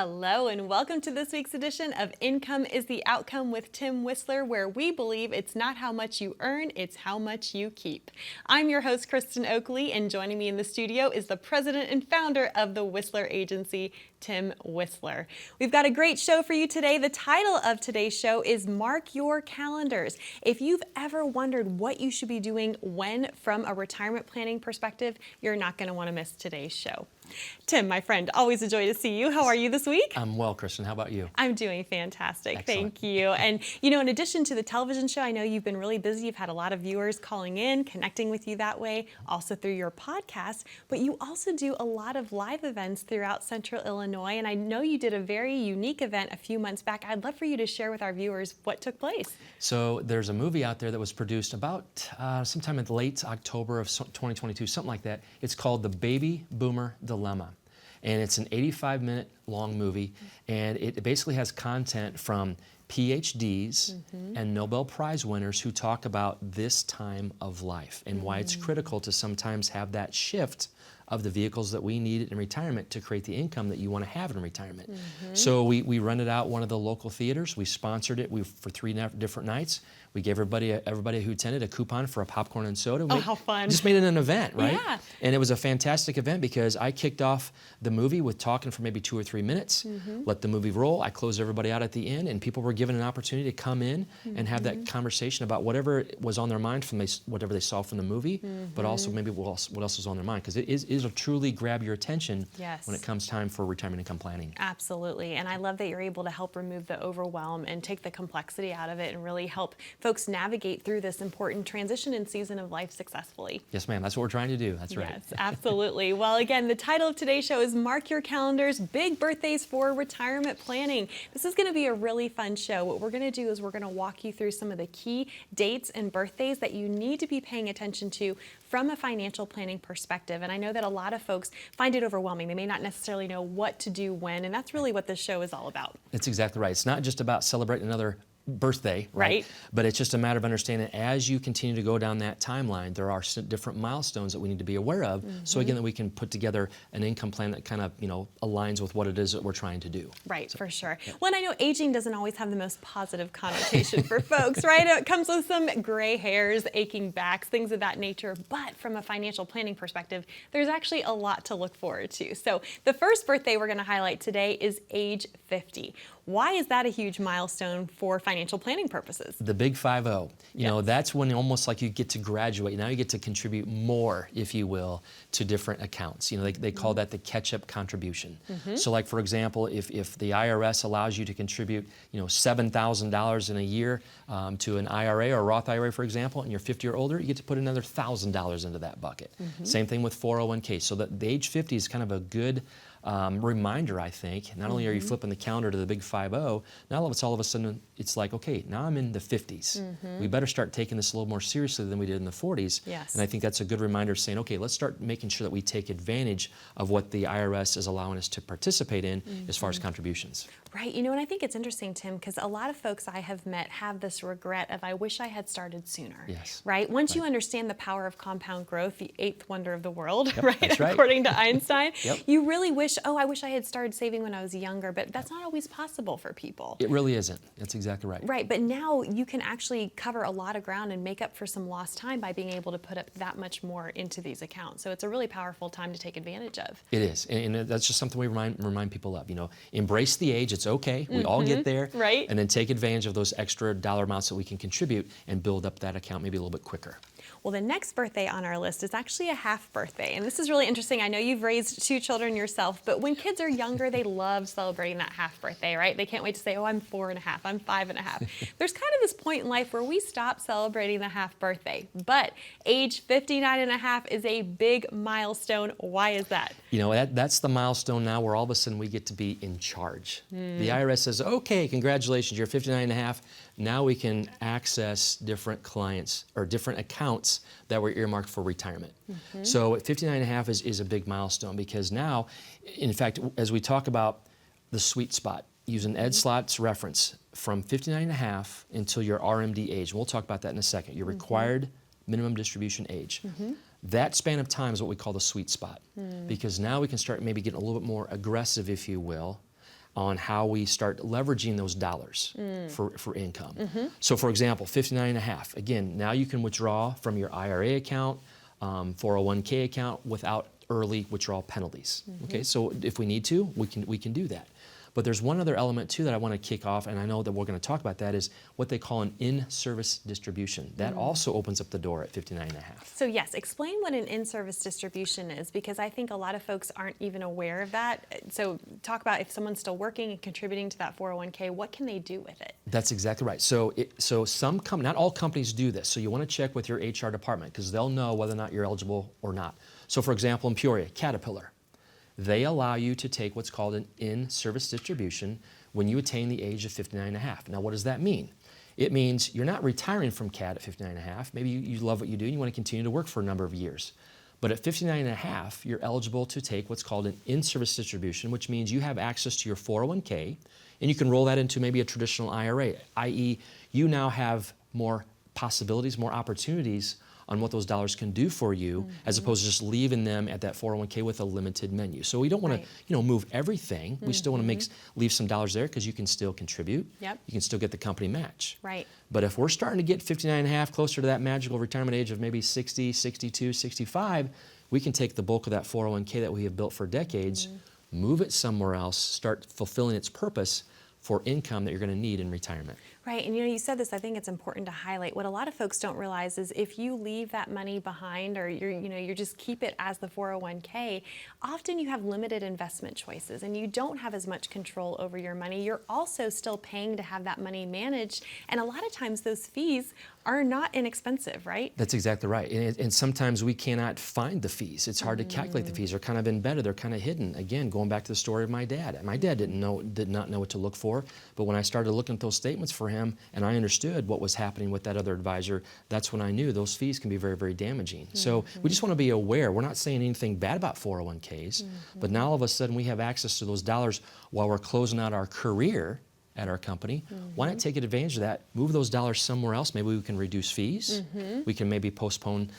Hello and welcome to this week's edition of Income is the Outcome with Tim Whistler, where we believe it's not how much you earn, it's how much you keep. I'm your host, Kristin Oakley, and joining me in the studio is the president and founder of the Whistler Agency, Tim Whistler. We've got a great show for you today. The title of today's show is Mark Your Calendars. If you've ever wondered what you should be doing when from a retirement planning perspective, you're not going to want to miss today's show. Tim, my friend, always a joy to see you. How are you this week? I'm well, Kristin. How about you? I'm doing fantastic. Excellent. Thank you. And, in addition to the television show, I know you've been really busy. You've had a lot of viewers calling in, connecting with you that way, also through your podcast. But you also do a lot of live events throughout Central Illinois. And I know you did a very unique event a few months back. I'd love for you to share with our viewers what took place. So there's a movie out there that was produced about sometime in late October of 2022, something like that. It's called The Baby Boomer Dilemma. And it's an 85-minute long movie, and it basically has content from PhDs and Nobel Prize winners who talk about this time of life and why it's critical to sometimes have that shift of the vehicles that we need in retirement to create the income that you want to have in retirement. So we rented out one of the local theaters. We sponsored it for 3 different nights. We gave everybody who attended a coupon for a popcorn and soda. Oh, how fun. Just made it an event, right? Yeah. And it was a fantastic event because I kicked off the movie with talking for maybe 2 or 3 minutes, let the movie roll. I closed everybody out at the end, and people were given an opportunity to come in and have that conversation about whatever was on their mind from whatever they saw from the movie, but also maybe what else was on their mind, because it'll truly grab your attention when it comes time for retirement income planning. Absolutely. And I love that you're able to help remove the overwhelm and take the complexity out of it and really help folks navigate through this important transition and season of life successfully. Yes, ma'am. That's what we're trying to do. That's right. Yes, absolutely. Well, again, the title of today's show is Mark Your Calendars, Big Birthdays for Retirement Planning. This is going to be a really fun show. What we're going to do is we're going to walk you through some of the key dates and birthdays that you need to be paying attention to from a financial planning perspective. And I know that a lot of folks find it overwhelming. They may not necessarily know what to do when, and that's really what this show is all about. That's exactly right. It's not just about celebrating another birthday, right? But it's just a matter of understanding as you continue to go down that timeline, there are different milestones that we need to be aware of. So again, that we can put together an income plan that kind of, aligns with what it is that we're trying to do. Right, so, for sure. Yeah. Well, and I know aging doesn't always have the most positive connotation for folks, right? It comes with some gray hairs, aching backs, things of that nature. But from a financial planning perspective, there's actually a lot to look forward to. So the first birthday we're going to highlight today is age 50. Why is that a huge milestone for financial planning purposes? The big 5-0. That's when almost like you get to graduate. Now you get to contribute more, if you will, to different accounts. They call that the catch-up contribution. So like, for example, if the IRS allows you to contribute, $7,000 in a year to an IRA or a Roth IRA, for example, and you're 50 or older, you get to put another $1,000 into that bucket. Same thing with 401k. So the age 50 is kind of a good reminder, I think. Not only are you flipping the calendar to the big 5-0, now all of a sudden it's like, okay, now I'm in the 50s. We better start taking this a little more seriously than we did in the 40s. Yes. And I think that's a good reminder saying, okay, let's start making sure that we take advantage of what the IRS is allowing us to participate in as far as contributions. Right. And I think it's interesting, Tim, because a lot of folks I have met have this regret of, I wish I had started sooner. Yes. Right? Once you understand the power of compound growth, the 8th wonder of the world, Yep, right? That's right. According to Einstein, Yep. You really wish, I wish I had started saving when I was younger, but that's not always possible for people. It really isn't. That's exactly right. Right. But now you can actually cover a lot of ground and make up for some lost time by being able to put up that much more into these accounts. So it's a really powerful time to take advantage of. It is. And that's just something we remind people of. Embrace the age. It's okay. We all get there. Right. And then take advantage of those extra dollar amounts that we can contribute and build up that account maybe a little bit quicker. Well, the next birthday on our list is actually a half birthday. And this is really interesting. I know you've raised 2 children yourself, but when kids are younger, they love celebrating that half birthday, right? They can't wait to say, I'm 4.5, I'm 5.5. There's kind of this point in life where we stop celebrating the half birthday. But age 59.5 is a big milestone. Why is that? That's the milestone now where all of a sudden we get to be in charge. The IRS says, okay, congratulations, you're 59.5. Now we can access different clients or different accounts that were earmarked for retirement. So 59.5 is a big milestone because now, in fact, as we talk about the sweet spot, using Ed Slott's reference, from 59.5 until your RMD age, and we'll talk about that in a second, your required minimum distribution age. That span of time is what we call the sweet spot because now we can start maybe getting a little bit more aggressive, if you will, on how we start leveraging those dollars for income. So for example, 59.5, again, now you can withdraw from your IRA account, 401k account without early withdrawal penalties. Okay, so if we need to, we can do that. But there's one other element too that I want to kick off, and I know that we're going to talk about that, is what they call an in-service distribution. That also opens up the door at 59.5. So yes, explain what an in-service distribution is, because I think a lot of folks aren't even aware of that. So talk about if someone's still working and contributing to that 401k, what can they do with it? That's exactly right. So not all companies do this. So you want to check with your HR department because they'll know whether or not you're eligible or not. So for example, in Peoria, Caterpillar, they allow you to take what's called an in-service distribution when you attain the age of 59.5. Now, what does that mean? It means you're not retiring from CAT at 59.5. Maybe you love what you do and you want to continue to work for a number of years. But at 59.5, you're eligible to take what's called an in-service distribution, which means you have access to your 401k, and you can roll that into maybe a traditional IRA, i.e., you now have more possibilities, more opportunities on what those dollars can do for you, as opposed to just leaving them at that 401k with a limited menu. So we don't want to, move everything. We still want to leave some dollars there because you can still contribute. Yep. You can still get the company match. Right. But if we're starting to get 59.5, closer to that magical retirement age of maybe 60, 62, 65, we can take the bulk of that 401k that we have built for decades, move it somewhere else, start fulfilling its purpose for income that you're going to need in retirement. Right, and you said this, I think it's important to highlight. What a lot of folks don't realize is if you leave that money behind or you just keep it as the 401k, often you have limited investment choices and you don't have as much control over your money. You're also still paying to have that money managed, and a lot of times those fees are not inexpensive, right? That's exactly right. And sometimes we cannot find the fees. It's hard to calculate the fees. They're kind of embedded. They're kind of hidden. Again, going back to the story of my dad. My dad did not know what to look for. But when I started looking at those statements for him and I understood what was happening with that other advisor, that's when I knew those fees can be very, very damaging. So we just want to be aware. We're not saying anything bad about 401ks, but now all of a sudden we have access to those dollars while we're closing out our career at our company. Why not take advantage of that, move those dollars somewhere else? Maybe we can reduce fees. We can maybe postpone,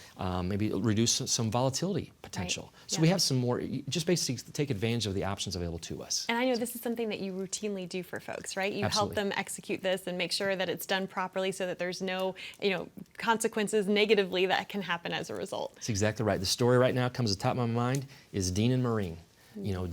maybe reduce some volatility potential. Right. So we have some more, just basically take advantage of the options available to us. And I know this is something that you routinely do for folks, right? You Absolutely. help them execute this and make sure that it's done properly so that there's no, consequences negatively that can happen as a result. That's exactly right. The story right now comes to the top of my mind is Dean and Marine.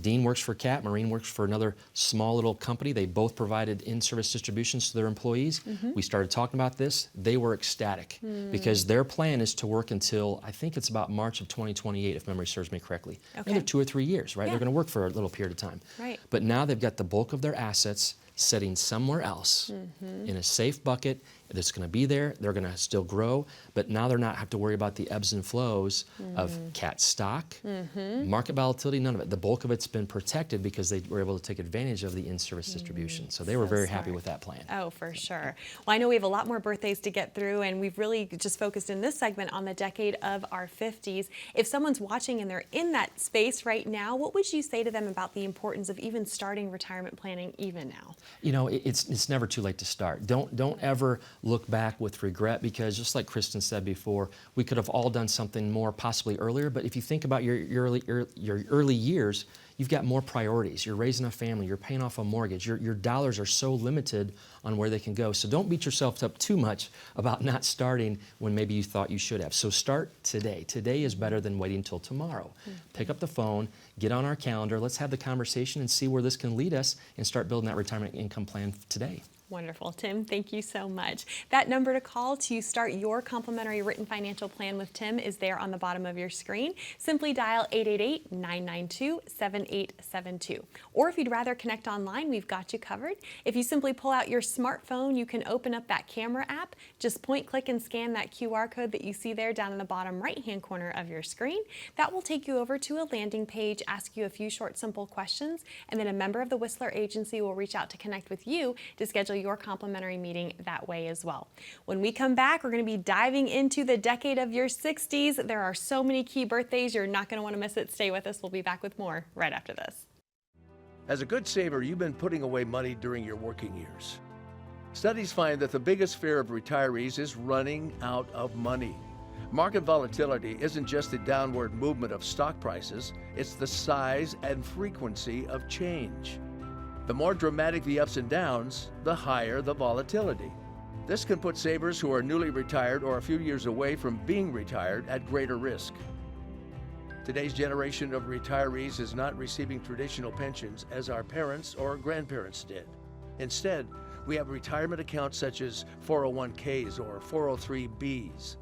Dean works for CAT, Marine works for another small little company. They both provided in-service distributions to their employees. We started talking about this. They were ecstatic because their plan is to work until, I think it's about March of 2028, if memory serves me correctly. Okay. Another 2 or 3 years, right? Yeah. They're going to work for a little period of time. Right. But now they've got the bulk of their assets sitting somewhere else in a safe bucket that's going to be there. They're going to still grow, but now they're not have to worry about the ebbs and flows of CAT stock, market volatility, none of it. The bulk of it's been protected because they were able to take advantage of the in-service distribution. So they were very happy with that plan. Oh, for sure. Well, I know we have a lot more birthdays to get through, and we've really just focused in this segment on the decade of our 50s. If someone's watching and they're in that space right now, what would you say to them about the importance of even starting retirement planning even now? It's never too late to start. Don't ever look back with regret, because just like Kristin said before, we could have all done something more possibly earlier. But if you think about your early years, you've got more priorities. You're raising a family. You're paying off a mortgage. Your dollars are so limited on where they can go. So don't beat yourself up too much about not starting when maybe you thought you should have. So start today. Today is better than waiting until tomorrow. Pick up the phone, get on our calendar. Let's have the conversation and see where this can lead us and start building that retirement income plan today. Wonderful. Tim, thank you so much. That number to call to start your complimentary written financial plan with Tim is there on the bottom of your screen. Simply dial 888-992-7872. Or if you'd rather connect online, we've got you covered. If you simply pull out your smartphone, you can open up that camera app. Just point, click, and scan that QR code that you see there down in the bottom right-hand corner of your screen. That will take you over to a landing page, ask you a few short, simple questions, and then a member of the Whistler agency will reach out to connect with you to schedule your complimentary meeting that way as well. When we come back, we're going to be diving into the decade of your 60s. There are so many key birthdays. You're not going to want to miss it. Stay with us. We'll be back with more right after this. As a good saver, you've been putting away money during your working years. Studies find that the biggest fear of retirees is running out of money. Market volatility isn't just the downward movement of stock prices, it's the size and frequency of change. The more dramatic the ups and downs, the higher the volatility. This can put savers who are newly retired or a few years away from being retired at greater risk. Today's generation of retirees is not receiving traditional pensions as our parents or grandparents did. Instead, we have retirement accounts such as 401ks or 403bs.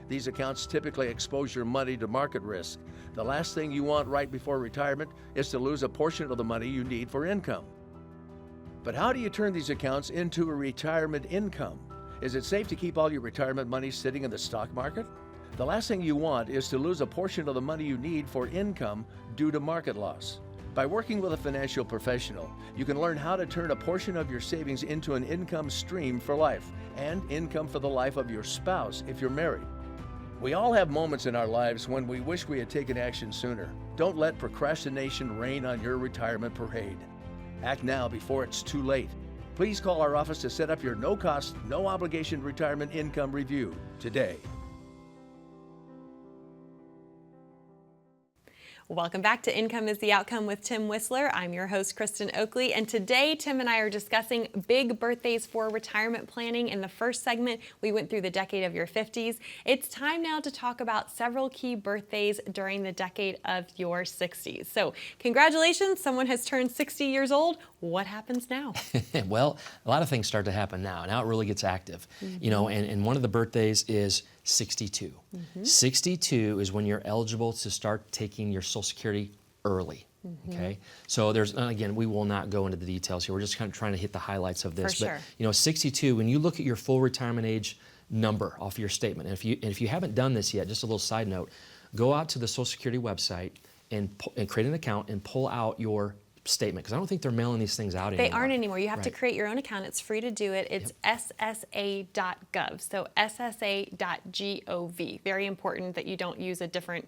These accounts typically expose your money to market risk. The last thing you want right before retirement is to lose a portion of the money you need for income. But how do you turn these accounts into a retirement income? Is it safe to keep all your retirement money sitting in the stock market? The last thing you want is to lose a portion of the money you need for income due to market loss. By working with a financial professional, you can learn how to turn a portion of your savings into an income stream for life and income for the life of your spouse if you're married. We all have moments in our lives when we wish we had taken action sooner. Don't let procrastination reign on your retirement parade. Act now before it's too late. Please call our office to set up your no-cost, no-obligation retirement income review today. Welcome back to Income is the Outcome with Tim Whistler. I'm your host, Kristin Oakley, and today Tim and I are discussing big birthdays for retirement planning. In the first segment, we went through the decade of your 50s. It's time now to talk about several key birthdays during the decade of your 60s. So congratulations, someone has turned 60 years old. What happens now? Well, a lot of things start to happen now. Now it really gets active. You know, and one of the birthdays is 62. 62 is when you're eligible to start taking your Social Security early. Okay, so there's, again, we will not go into the details here. We're just kind of trying to hit the highlights of this. For sure. But you know, 62, when you look at your full retirement age number off your statement, and if you haven't done this yet, just a little side note, go out to the Social Security website and create an account and pull out your statement, because I don't think they're mailing these things out anymore. They aren't anymore. You have to create your own account. It's free to do it. It's ssa.gov, so ssa.gov. Very important that you don't use a different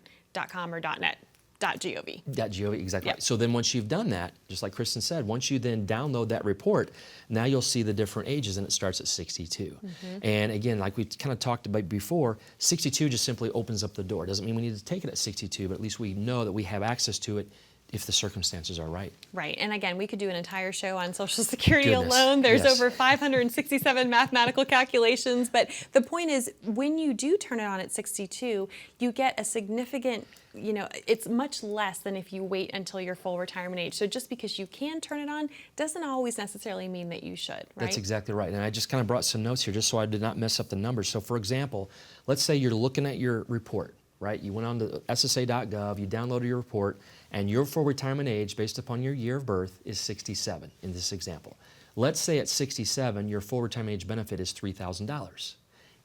.com or .net. .gov. .gov, exactly Yep. right. So then once you've done that, just like Kristin said, once you then download that report, now you'll see the different ages, and it starts at 62. And again, like we kind of talked about before, 62 just simply opens up the door. Doesn't mean we need to take it at 62, but at least we know that we have access to it if the circumstances are right. Right, and again, we could do an entire show on Social Security Goodness, alone. There's yes. over 567 mathematical calculations, but the point is, when you do turn it on at 62, you get a significant, you know, it's much less than if you wait until your full retirement age. So just because you can turn it on doesn't always necessarily mean that you should, right? That's exactly right. And I just kind of brought some notes here just so I did not mess up the numbers. So for example, let's say you're looking at your report, right? You went on to ssa.gov, you downloaded your report, and your full retirement age based upon your year of birth is 67 in this example. Let's say at 67, your full retirement age benefit is $3,000.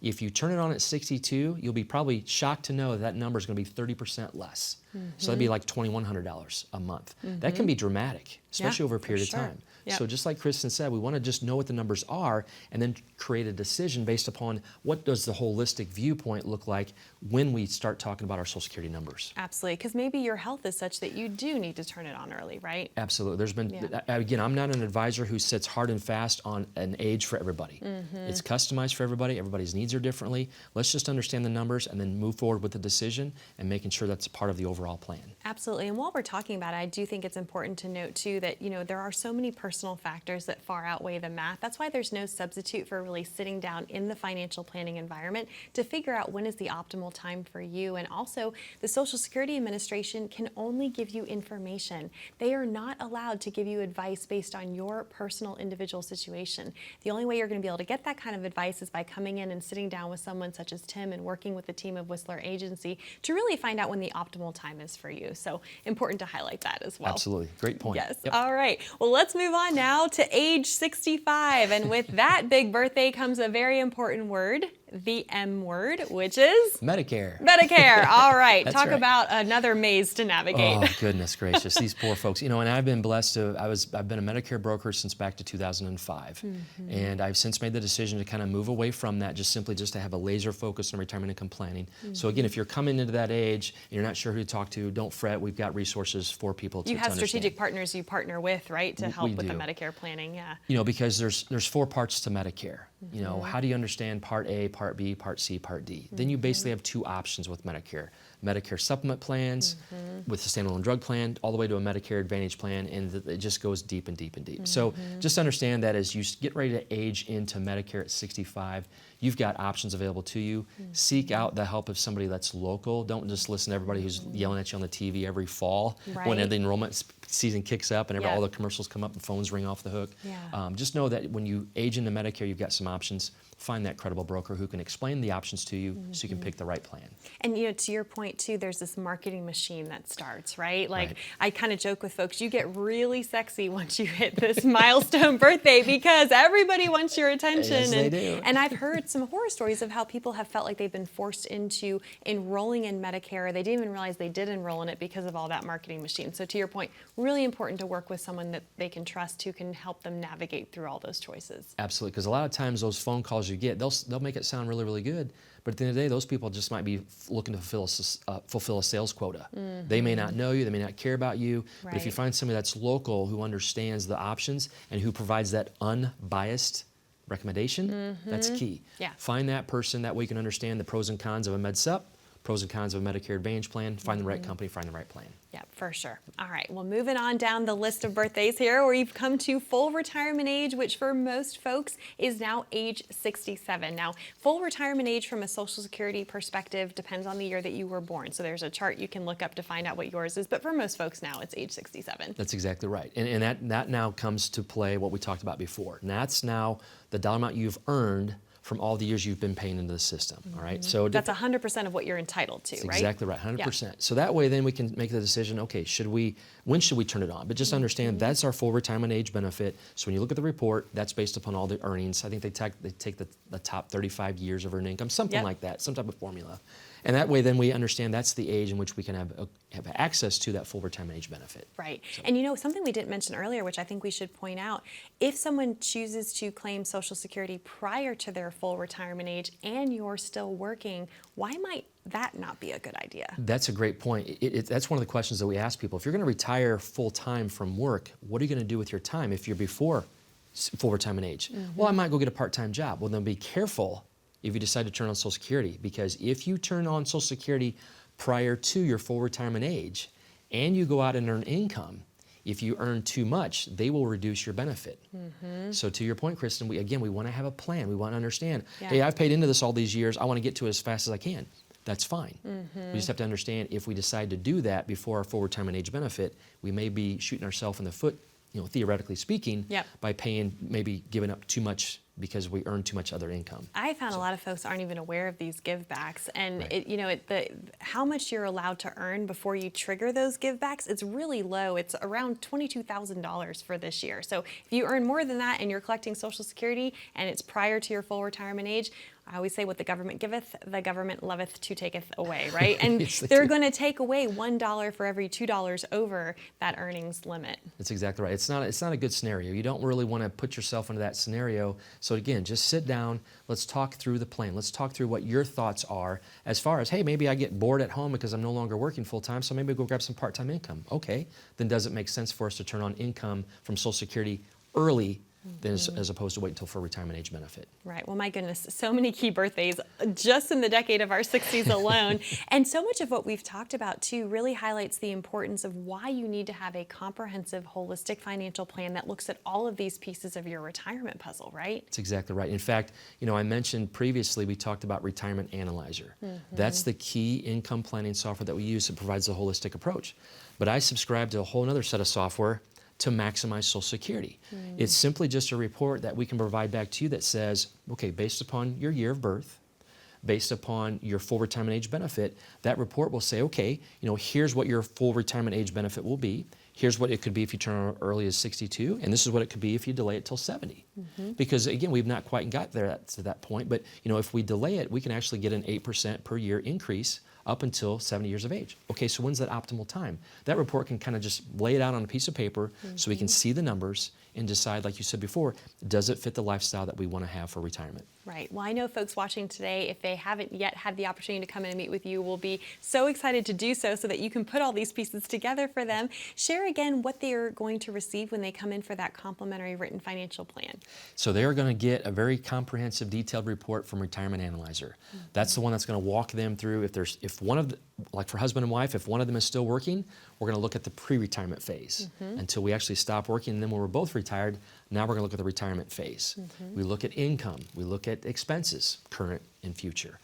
If you turn it on at 62, you'll be probably shocked to know that number is going to be 30% less. So that'd be like $2,100 a month. That can be dramatic, especially over a period of time. Yep. So just like Kristin said, we want to just know what the numbers are and then create a decision based upon what does the holistic viewpoint look like when we start talking about our Social Security numbers. Absolutely, because maybe your health is such that you do need to turn it on early, right? Absolutely. There's been, again, I'm not an advisor who sits hard and fast on an age for everybody. It's customized for everybody. Everybody's needs are differently. Let's just understand the numbers and then move forward with the decision and making sure that's a part of the overall plan. Absolutely, and while we're talking about it, I do think it's important to note too that, you know, there are so many personal factors that far outweigh the math. That's why there's no substitute for really sitting down in the financial planning environment to figure out when is the optimal time for you. And also, the Social Security Administration can only give you information. They are not allowed to give you advice based on your personal individual situation. The only way you're going to be able to get that kind of advice is by coming in and sitting down with someone such as Tim and working with the team of Whistler Agency to really find out when the optimal time is for you. So important to highlight that as well. Absolutely. Great point. Yes. Yep. All right. Well, let's move on now to age 65. And with that big birthday comes a very important word, the M word, which is? Medicare. Medicare. All right. That's Talk right. about another maze to navigate. Oh, goodness gracious. These poor folks. You know, and I've been blessed to, I've been a Medicare broker since back to 2005. And I've since made the decision to kind of move away from that, just to have a laser focus on retirement income planning. So again, if you're coming into that age and you're not sure who to talk to, don't fret. We've got resources for people to You have understand. strategic partners you partner with, right, to help We with the do. Medicare planning. Yeah. You know, because there's 4 parts to Medicare. You know, how do you understand Part A, Part B, Part C, Part D? Then you basically have 2 options with Medicare. Medicare supplement plans with the standalone drug plan, all the way to a Medicare Advantage plan, and it just goes deep and deep and deep. So just understand that as you get ready to age into Medicare at 65, you've got options available to you. Seek out the help of somebody that's local. Don't just listen to everybody who's yelling at you on the TV every fall when the enrollment season kicks up and all the commercials come up and phones ring off the hook. Just know that when you age into Medicare, you've got some options. Find that credible broker who can explain the options to you so you can pick the right plan. And to your point too, there's this marketing machine that starts, right? Like I kind of joke with folks, you get really sexy once you hit this milestone birthday because everybody wants your attention. Yes, they do. And I've heard some horror stories of how people have felt like they've been forced into enrolling in Medicare. They didn't even realize they did enroll in it because of all that marketing machine. So to your point, really important to work with someone that they can trust who can help them navigate through all those choices. Absolutely, because a lot of times those phone calls you get, they'll make it sound really, really good, but at the end of the day, those people just might be looking to fulfill a sales quota. They may not know you, they may not care about you, but if you find somebody that's local who understands the options and who provides that unbiased recommendation, that's key. Find that person, that way you can understand the pros and cons of a Med Sup, pros and cons of a Medicare Advantage plan, find the right company, find the right plan. Yeah, for sure. All right, well, moving on down the list of birthdays here, where you've come to full retirement age, which for most folks is now age 67. Now, full retirement age from a Social Security perspective depends on the year that you were born. So there's a chart you can look up to find out what yours is, but for most folks now, it's age 67. That's exactly right. And that now comes to play what we talked about before. And that's now the dollar amount you've earned from all the years you've been paying into the system, all right? So that's 100% of what you're entitled to, that's right? Exactly right, 100%. So that way then we can make the decision, okay, when should we turn it on? But just understand that's our full retirement age benefit. So when you look at the report, that's based upon all the earnings. I think they take the top 35 years of earned income, something like that, some type of formula. And that way then we understand that's the age in which we can have access to that full retirement age benefit. Right. So. And something we didn't mention earlier, which I think we should point out, if someone chooses to claim Social Security prior to their full retirement age and you're still working, why might that not be a good idea? That's a great point. That's one of the questions that we ask people. If you're going to retire full-time from work, what are you going to do with your time if you're before full retirement age? Well, I might go get a part-time job. Well, then be careful if you decide to turn on Social Security, because if you turn on Social Security prior to your full retirement age and you go out and earn income, if you earn too much, they will reduce your benefit. So to your point, Kristin, we want to have a plan. We want to understand, hey, I've paid into this all these years. I want to get to it as fast as I can. That's fine. We just have to understand if we decide to do that before our full retirement age benefit, we may be shooting ourselves in the foot, theoretically speaking, by giving up too much because we earn too much other income. I found a lot of folks aren't even aware of these give backs, and how much you're allowed to earn before you trigger those give backs, it's really low. It's around $22,000 for this year. So if you earn more than that and you're collecting Social Security and it's prior to your full retirement age, I always say what the government giveth, the government loveth to taketh away, right? And Yes, they're going to take away $1 for every $2 over that earnings limit. That's exactly right. It's not a good scenario. You don't really want to put yourself into that scenario. So again, just sit down. Let's talk through the plan. Let's talk through what your thoughts are as far as, hey, maybe I get bored at home because I'm no longer working full time, so maybe go grab some part-time income. Okay, then does it make sense for us to turn on income from Social Security early as opposed to wait until for retirement age benefit? Right. Well, my goodness, so many key birthdays just in the decade of our 60s alone. And so much of what we've talked about, too, really highlights the importance of why you need to have a comprehensive, holistic financial plan that looks at all of these pieces of your retirement puzzle, right? That's exactly right. In fact, I mentioned previously, we talked about Retirement Analyzer. That's the key income planning software that we use that provides a holistic approach. But I subscribe to a whole other set of software to maximize Social Security. It's simply just a report that we can provide back to you that says, okay, based upon your year of birth, based upon your full retirement age benefit, that report will say, okay, here's what your full retirement age benefit will be. Here's what it could be if you turn on early as 62, and this is what it could be if you delay it till 70. Because again, we've not quite got there to that point, but if we delay it, we can actually get an 8% per year increase up until 70 years of age. Okay, so when's that optimal time? That report can kind of just lay it out on a piece of paper so we can see the numbers and decide, like you said before, does it fit the lifestyle that we want to have for retirement? Right. Well, I know folks watching today, if they haven't yet had the opportunity to come in and meet with you, will be so excited to do so that you can put all these pieces together for them. Share again what they are going to receive when they come in for that complimentary written financial plan. So they are going to get a very comprehensive, detailed report from Retirement Analyzer. That's the one that's going to walk them through if one of the, like for husband and wife, if one of them is still working, we're going to look at the pre-retirement phase until we actually stop working. And then when we're both retired, now we're going to look at the retirement phase. We look at income. We look at expenses, current and future.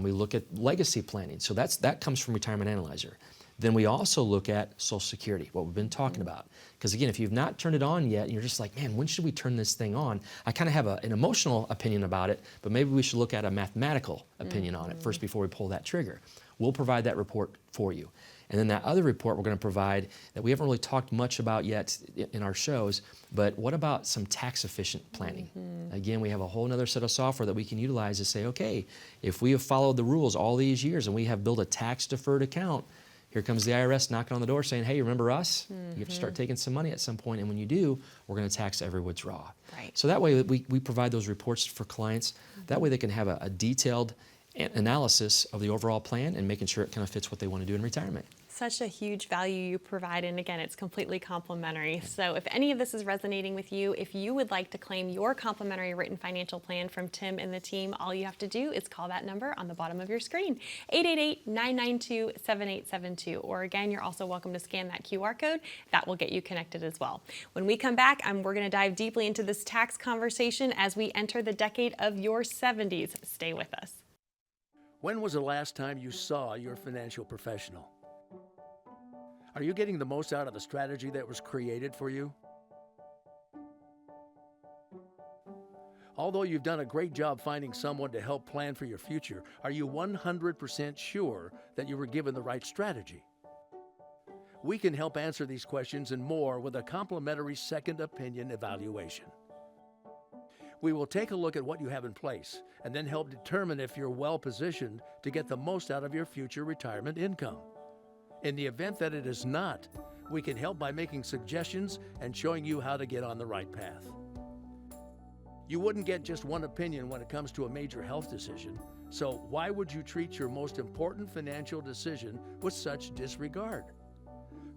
We look at legacy planning. So that comes from Retirement Analyzer. Then we also look at Social Security, what we've been talking about. Because again, if you've not turned it on yet, and you're just like, man, when should we turn this thing on? I kind of have an emotional opinion about it, but maybe we should look at a mathematical opinion on it first before we pull that trigger. We'll provide that report for you. And then that other report we're going to provide that we haven't really talked much about yet in our shows, but what about some tax-efficient planning? Again, we have a whole other set of software that we can utilize to say, okay, if we have followed the rules all these years and we have built a tax-deferred account, here comes the IRS knocking on the door saying, hey, remember us? You have to start taking some money at some point, and when you do, we're going to tax every withdrawal. Right. So that way we provide those reports for clients. That way they can have a detailed analysis of the overall plan and making sure it kind of fits what they want to do in retirement. Such a huge value you provide, and again, it's completely complimentary. So if any of this is resonating with you, if you would like to claim your complimentary written financial plan from Tim and the team, all you have to do is call that number on the bottom of your screen, 888-992-7872. Or again, you're also welcome to scan that QR code. That will get you connected as well. When we come back, we're going to dive deeply into this tax conversation as we enter the decade of your 70s. Stay with us. When was the last time you saw your financial professional? Are you getting the most out of the strategy that was created for you? Although you've done a great job finding someone to help plan for your future, are you 100% sure that you were given the right strategy? We can help answer these questions and more with a complimentary second opinion evaluation. We will take a look at what you have in place and then help determine if you're well positioned to get the most out of your future retirement income. In the event that it is not, we can help by making suggestions and showing you how to get on the right path. You wouldn't get just one opinion when it comes to a major health decision, so why would you treat your most important financial decision with such disregard?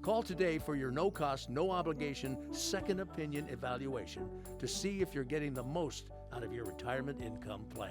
Call today for your no-cost, no-obligation second opinion evaluation to see if you're getting the most out of your retirement income plan.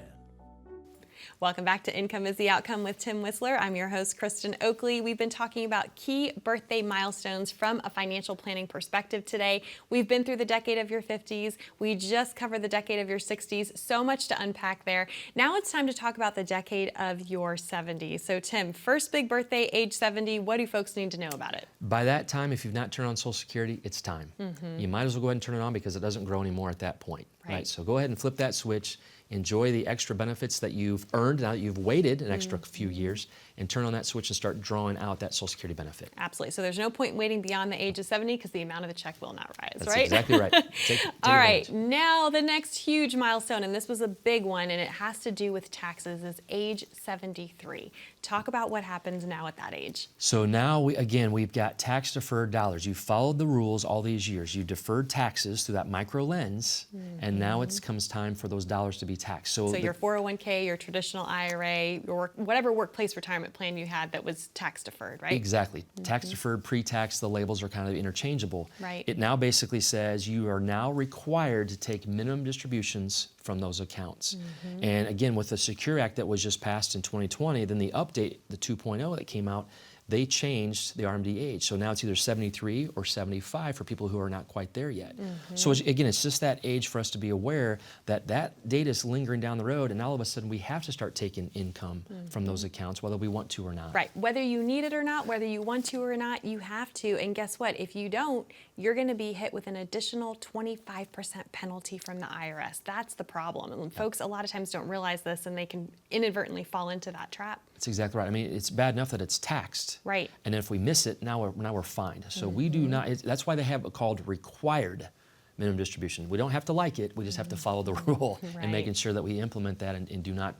Welcome back to Income is the Outcome with Tim Whistler. I'm your host, Kristin Oakley. We've been talking about key birthday milestones from a financial planning perspective today. We've been through the decade of your 50s. We just covered the decade of your 60s. So much to unpack there. Now it's time to talk about the decade of your 70s. So Tim, first big birthday, age 70. What do folks need to know about it? By that time, if you've not turned on Social Security, it's time. You might as well go ahead and turn it on because it doesn't grow anymore at that point. Right? So go ahead and flip that switch. Enjoy the extra benefits that you've earned now that you've waited an extra few years, and turn on that switch and start drawing out that Social Security benefit. Absolutely. So there's no point in waiting beyond the age of 70 because the amount of the check will not rise, That's right? exactly right. Take All right. advantage. Now the next huge milestone, and this was a big one, and it has to do with taxes, is age 73. Talk about what happens now at that age. So now, we've got tax-deferred dollars. You've followed the rules all these years. You deferred taxes through that micro lens, and now it comes time for those dollars to be taxed. So your 401k, your traditional IRA, your whatever workplace retirement plan you had that was tax deferred, right? Exactly. Tax deferred, pre-tax, the labels are kind of interchangeable. Right. It now basically says you are now required to take minimum distributions from those accounts. And again, with the Secure Act that was just passed in 2020, then the update, the 2.0 that came out, they changed the RMD age. So now it's either 73 or 75 for people who are not quite there yet. So again, it's just that age for us to be aware that that data is lingering down the road, and all of a sudden we have to start taking income from those accounts, whether we want to or not. Right. Whether you need it or not, whether you want to or not, you have to. And guess what? If you don't, you're going to be hit with an additional 25% penalty from the IRS. That's the problem. And folks a lot of times don't realize this, and they can inadvertently fall into that trap. That's exactly right. I mean, it's bad enough that it's taxed. Right. And if we miss it, now we're fined. So we do not, that's why they have it called required minimum distribution. We don't have to like it, we just have to follow the rule Right. and making sure that we implement that and do not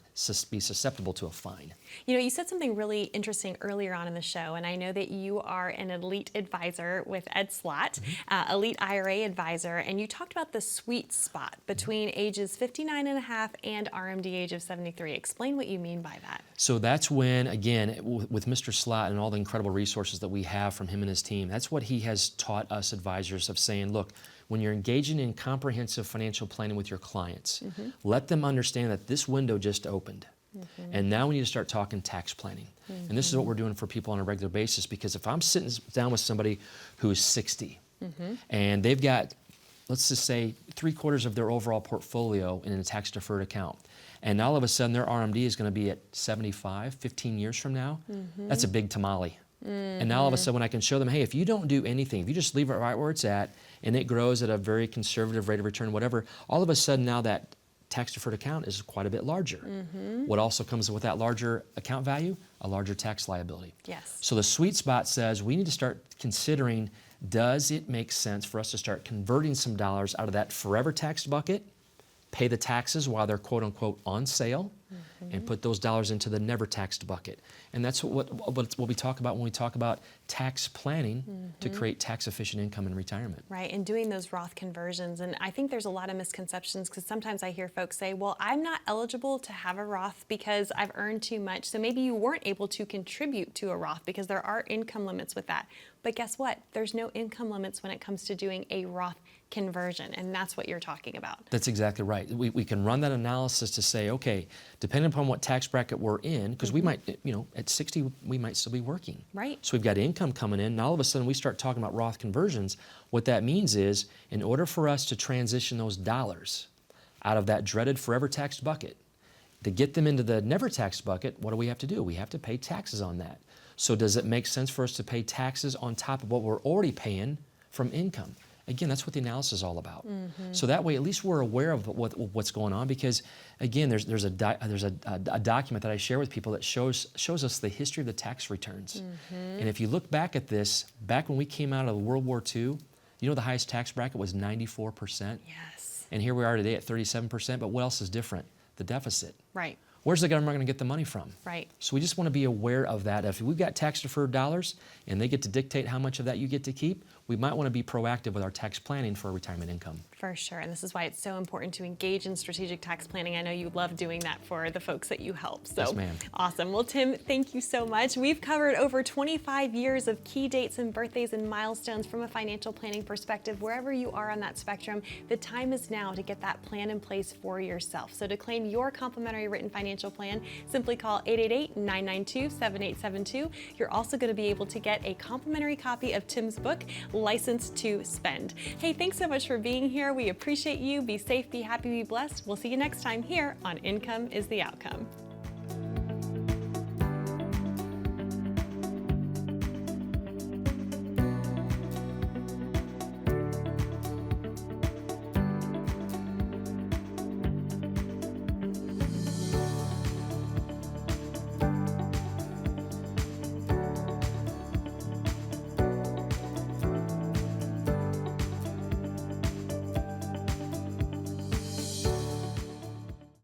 be susceptible to a fine. You know, you said something really interesting earlier on in the show, and I know that you are an elite advisor with Ed Slott, elite IRA advisor, and you talked about the sweet spot between ages 59 and a half and RMD age of 73. Explain what you mean by that. So that's when, again, with Mr. Slott and all the incredible resources that we have from him and his team, that's what he has taught us advisors of saying, look, when you're engaging in comprehensive financial planning with your clients, let them understand that this window just opened. And now we need to start talking tax planning. And this is what we're doing for people on a regular basis, because if I'm sitting down with somebody who's 60 and they've got, let's just say, 3/4 of their overall portfolio in a tax deferred account, and all of a sudden their RMD is going to be at 75, 15 years from now, that's a big tamale. And now all of a sudden when I can show them, hey, if you don't do anything, if you just leave it right where it's at, and it grows at a very conservative rate of return, whatever, all of a sudden now that tax deferred account is quite a bit larger. What also comes with that larger account value? A larger tax liability. Yes. So the sweet spot says we need to start considering, does it make sense for us to start converting some dollars out of that forever taxed bucket, pay the taxes while they're quote unquote on sale, and put those dollars into the never taxed bucket. And that's what we talk about when we talk about tax planning to create tax efficient income in retirement. Right, and doing those Roth conversions. And I think there's a lot of misconceptions, because sometimes I hear folks say, well, I'm not eligible to have a Roth because I've earned too much. So maybe you weren't able to contribute to a Roth because there are income limits with that. But guess what? There's no income limits when it comes to doing a Roth conversion, and that's what you're talking about. That's exactly right. We can run that analysis to say, okay, depending upon what tax bracket we're in, because we might, at 60, we might still be working. Right. So we've got income coming in, and all of a sudden we start talking about Roth conversions. What that means is, in order for us to transition those dollars out of that dreaded forever taxed bucket, to get them into the never taxed bucket, what do we have to do? We have to pay taxes on that. So does it make sense for us to pay taxes on top of what we're already paying from income? Again, that's what the analysis is all about. So that way, at least we're aware of what's going on, because again, there's a document that I share with people that shows us the history of the tax returns. And if you look back at this, back when we came out of World War II, the highest tax bracket was 94%. Yes. And here we are today at 37%. But what else is different? The deficit. Right. Where's the government going to get the money from? Right. So we just want to be aware of that. If we've got tax deferred dollars and they get to dictate how much of that you get to keep, we might want to be proactive with our tax planning for retirement income. For sure, and this is why it's so important to engage in strategic tax planning. I know you love doing that for the folks that you help. So Yes, ma'am. Awesome. Well, Tim, thank you so much. We've covered over 25 years of key dates and birthdays and milestones from a financial planning perspective. Wherever you are on that spectrum, the time is now to get that plan in place for yourself. So to claim your complimentary written financial plan, simply call 888-992-7872. You're also going to be able to get a complimentary copy of Tim's book, Licensed to Spend. Hey, thanks so much for being here. We appreciate you. Be safe, be happy, be blessed. We'll see you next time here on Income is the Outcome.